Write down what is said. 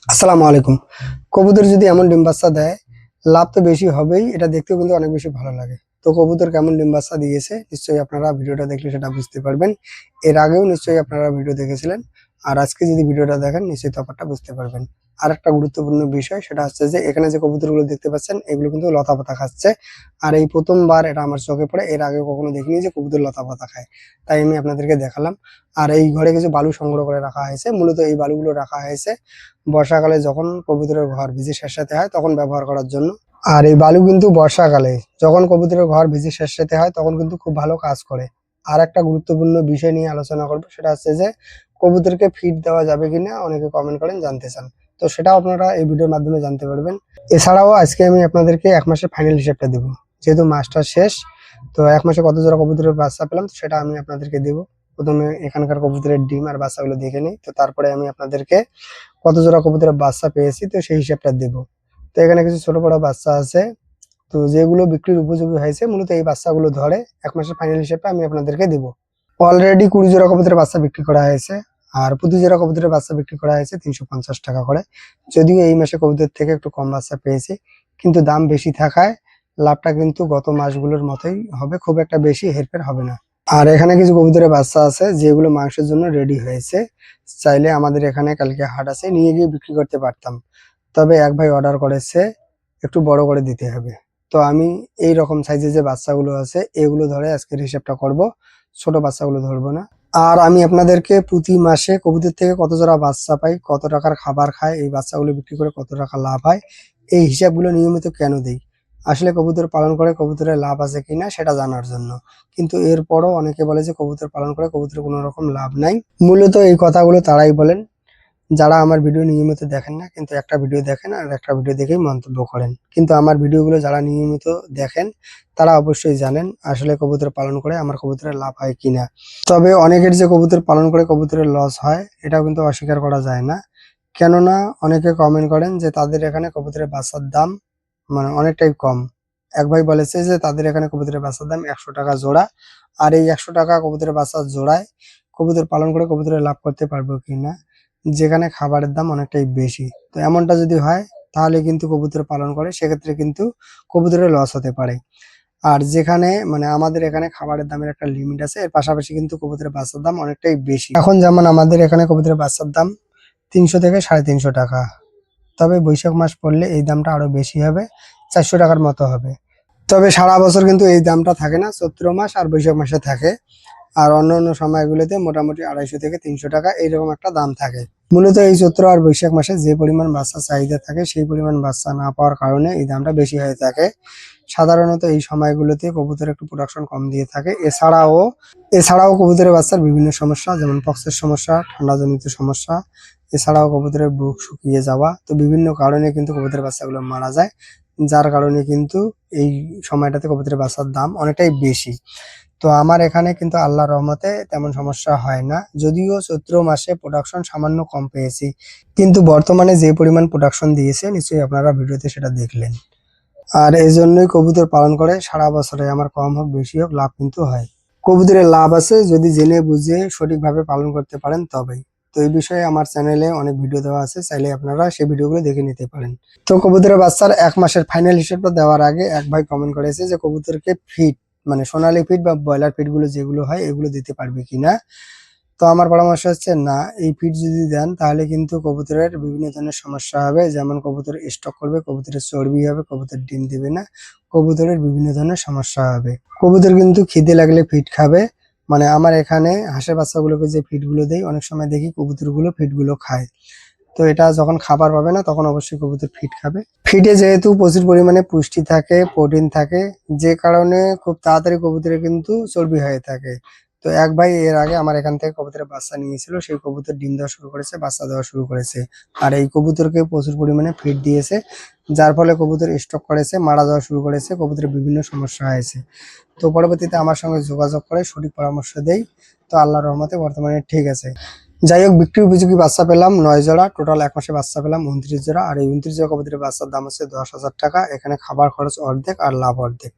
আসসালামু আলাইকুম। কবুতর যদি এমন ডিম বাচ্চা দেয়, লাভ তো বেশি হবেই। এটা দেখতেও কিন্তু অনেক বেশি ভালো লাগে। তো কবুতর কেমন ডিম বাচ্চা দিয়েছে নিশ্চয়ই আপনারা ভিডিওটা দেখলে সেটা বুঝতে পারবেন। এর আগেও নিশ্চয়ই আপনারা ভিডিও দেখেছিলেন। আর আজকে যদি ভিডিওটা দেখেন নিশ্চয়ই তফাৎটা বুঝতে পারবেন। আরেকটা গুরুত্বপূর্ণ বিষয় সেটা হচ্ছে যে এখানে যে কবুতরগুলো দেখতে পাচ্ছেন এগুলো কিন্তু লতাপাতা খাচ্ছে। আর এই প্রথমবার এটা আমার চোখে পড়ে। এর আগে কখনো দেখিনি যে কবুতর লতাপাতা খায়। তাই আমি আপনাদেরকে দেখালাম। আর এই ঘরে কিছু বালু সংগ্রহ করে রাখা হয়েছে। মূলত এই বালুগুলো রাখা হয়েছে বর্ষাকালে যখন কবুতরের ঘর ভিজে স্যাঁতস্যাঁতে হয় তখন ব্যবহার করার জন্য। আর এই বালু কিন্তু বর্ষাকালে যখন কবুতরের ঘর ভিজে স্যাঁতস্যাঁতে হয় তখন কিন্তু খুব ভালো কাজ করে। আর একটা গুরুত্বপূর্ণ বিষয় নিয়ে আলোচনা করবো সেটা হচ্ছে যে কবুতরকে ফিড দেওয়া যাবে কিনা অনেকে কমেন্ট করেন, জানতে চান। তো সেটাও আপনারা এই ভিডিওর মাধ্যমে জানতে পারবেন। এছাড়াও আজকে আমি আপনাদেরকে এক মাসের ফাইনাল হিসেবটা দেবো, যেহেতু মাসটা শেষ। তো এক মাসে কত জোড়া কবুতরের বাচ্চা পেলাম তো সেটা আমি আপনাদেরকে দেবো। প্রথমে এখানকার কবুতরের ডিম আর বাচ্চাগুলো দেখে নিই, তো তারপরে আমি আপনাদেরকে কত জোড়া কবুতরের বাচ্চা পেয়েছি তো সেই হিসাবটা দেব। তো এখানে কিছু ছোট বড় বাচ্চা আছে, তো যেগুলো বিক্রির উপযোগী হয়েছে মূলত এই বাচ্চাগুলো ধরে এক মাসের ফাইনাল হিসেবে আমি আপনাদেরকে দেবো। অলরেডি 20 জোড়া কবুতরের বাচ্চা বিক্রি করা হয়েছে। আর প্রতি জোড়া কবুতরের বাচ্চা বিক্রি করা হয়েছে 350 টাকা করে। যদিও এই মাসে কবুতর থেকে একটু কম বাচ্চা পেয়েছি, কিন্তু দাম বেশি থাকায় লাভটা কিন্তু গত মাসগুলোর মতোই হবে, খুব একটা বেশি হেরফের হবে না। আর এখানে কিছু কবুতরের বাচ্চা আছে যেগুলো মাংসের জন্য রেডি হয়েছে। চাইলে আমাদের এখানে কালকে হাট আছে, নিয়ে গিয়ে বিক্রি করতে পারতাম। তবে এক ভাই অর্ডার করেছে একটু বড় করে দিতে হবে। তো আমি এই রকম সাইজের যে বাচ্চাগুলো আছে এগুলো ধরে আজকের হিসাবটা করব, ছোট বাচ্চাগুলো ধরবো না। আর আমি আপনাদেরকে প্রতি মাসে কবুতর থেকে কত জোড়া বাচ্চা পাই, কত টাকার খাবার খায়, এই বাচ্চাগুলো বিক্রি করে কত টাকা লাভ হয়, এই হিসাবগুলো নিয়মিত কেন দেই, আসলে কবুতর পালন করে কবুতরের লাভ আছে কিনা সেটা জানার জন্য। কিন্তু এরপরও অনেকে বলে যে কবুতর পালন করে কবুতরের কোনো রকম লাভ নাই। মূলত এই কথাগুলো তারাই বলেন যারা আমার ভিডিও নিয়মিত দেখেন না, কিন্তু একটা ভিডিও দেখেন আর একটা ভিডিও দেখেই মন্তব্য করেন। কিন্তু আমার ভিডিওগুলো যারা নিয়মিত দেখেন তারা অবশ্যই জানেন আসলে কবুতর পালন করে আমার কবুতরের লাভ হয় কিনা। তবে অনেকের যে কবুতর পালন করে কবুতরের লস হয় এটাও কিন্তু অস্বীকার করা যায় না। কেননা অনেকে কমেন্ট করেন যে তাদের এখানে কবুতরের বাচ্চার দাম অনেকটাই কম। এক ভাই বলেছে যে তাদের এখানে কবুতরের বাচ্চার দাম 100 টাকা জোড়া। আর এই 100 টাকা কবুতরের বাচ্চার জোড়ায় কবুতর পালন করে কবুতরের লাভ করতে পারবো কিনা, যেখানে খাবারের দাম অনেকটাই বেশি। তো এমনটা যদি হয় তাহলে কিন্তু কবুতর পালন করে সেক্ষেত্রে কিন্তু কবুতরের লস হতে পারে। আর যেখানে আমাদের এখানে খাবারের দামের একটা লিমিট আছে, এর পাশাপাশি কিন্তু কবুতরের বাচ্চার দাম অনেকটাই বেশি। এখন যেমন আমাদের এখানে কবুতরের বাচ্চার দাম 300 থেকে 350 টাকা। তবে বৈশাখ মাস পড়লে এই দামটা আরো বেশি হবে, 400 টাকার মতো হবে। তবে সারা বছর কিন্তু এই দামটা থাকে না, চৈত্র মাস আর বৈশাখ মাসে থাকে। আর অন্যান্য সময়গুলোতে মোটামুটি 250 থেকে 300 টাকা এইরকম একটা দাম থাকে। মূলত এই চৈত্র আর বৈশাখ মাসে যে পরিমাণ বাচ্চা চাহিদা থাকে সেই পরিমাণ বাচ্চা না পাওয়ার কারণে এই দামটা বেশি হয়ে থাকে। সাধারণত এই সময়গুলোতে কবুতরের একটু প্রোডাকশন কম দিয়ে থাকে। এছাড়াও কবুতরের বাচ্চার বিভিন্ন সমস্যা, যেমন পক্সের সমস্যা, ঠান্ডাজনিত সমস্যা, এছাড়াও কবুতরের বুক শুকিয়ে যাওয়া, তো বিভিন্ন কারণে কিন্তু কবুতরের বাচ্চাগুলো মারা যায়। যার কারণে কিন্তু এই সময়টাতে কবুতরের বাচ্চার দাম অনেকটাই বেশি। তো আমার এখানে কিন্তু আল্লাহর রহমতে তেমন সমস্যা হয় না, যদিও চৈত্র মাসে প্রোডাকশন সামান্য কম পেয়েছি। কিন্তু বর্তমানে যে পরিমাণ প্রোডাকশন দিয়েছে নিশ্চয়ই আপনারা ভিডিওতে সেটা দেখলেন। আর এই জন্যই কবুতর পালন করে সারা বছরে আমার কম হোক বেশি হোক লাভ কিন্তু হয়। কবুতরের লাভ আছে যদি জেনে বুঝে সঠিকভাবে পালন করতে পারেন তবেই। তো এই বিষয়ে আমার চ্যানেলে অনেক ভিডিও দেওয়া আছে, চাইলে আপনারা সেই ভিডিওগুলো দেখে নিতে পারেন। তো কবুতরের বাচ্চার এক মাসের ফাইনাল হিসেবটা দেওয়ার আগে এক ভাই কমেন্ট করেছে যে কবুতরকে ফিড সোনালী ফিড বা ব্রয়লার ফিড গুলো যেগুলো হয় এগুলো দিতে পারবে কিনা। তো আমার পরামর্শ হচ্ছে না, এই ফিড যদি দেন তাহলে কিন্তু কবুতরের বিভিন্ন ধরনের সমস্যা হবে, যেমন কবুতর স্টক করবে, কবুতরের চর্বি হবে, কবুতর ডিম দিবে না, কবুতরের বিভিন্ন ধরনের সমস্যা হবে। কবুতর কিন্তু খিদে লাগলে ফিড খাবে। আমার এখানে হাঁসের বাচ্চাগুলোকে যে ফিড গুলো দেই অনেক সময় দেখি কবুতরগুলো ফিড গুলো খায়। তো এটা যখন খাবার পাবে না তখন অবশ্যই কবুতর ফিড খাবে। ফিডে যেহেতু প্রচুর পরিমাণে পুষ্টি থাকে, প্রোটিন থাকে, যে কারণে খুব তাড়াতাড়ি কবুতরের কিন্তু চর্বি হয়ে থাকে। তো এক ভাই এর আগে আমার এখান থেকে কবুতরের বাচ্চা নিয়েছিল, সেই কবুতর ডিম দেওয়া শুরু করেছে, বাচ্চা দেওয়া শুরু করেছে। আর এই কবুতরকে প্রচুর পরিমাণে ফিড দিয়েছে, যার ফলে কবুতর স্টক করেছে, মারা যাওয়া শুরু করেছে, কবুতরের বিভিন্ন সমস্যা হয়েছে। তো পরবর্তীতে আমার সঙ্গে যোগাযোগ করে সঠিক পরামর্শ দেই। তো আল্লাহর রহমতে বর্তমানে ঠিক আছে। যাই হোক, বিক্রি উপযোগী বাচ্চা পেলাম 9 জোড়া, টোটাল এক মাসে বাচ্চা পেলাম 29 জোড়া। আর এই 29 জোড়া কবুতরের বাচ্চার দাম হচ্ছে 10,000 টাকা। এখানে খাবার খরচ অর্ধেক আর লাভ অর্ধেক।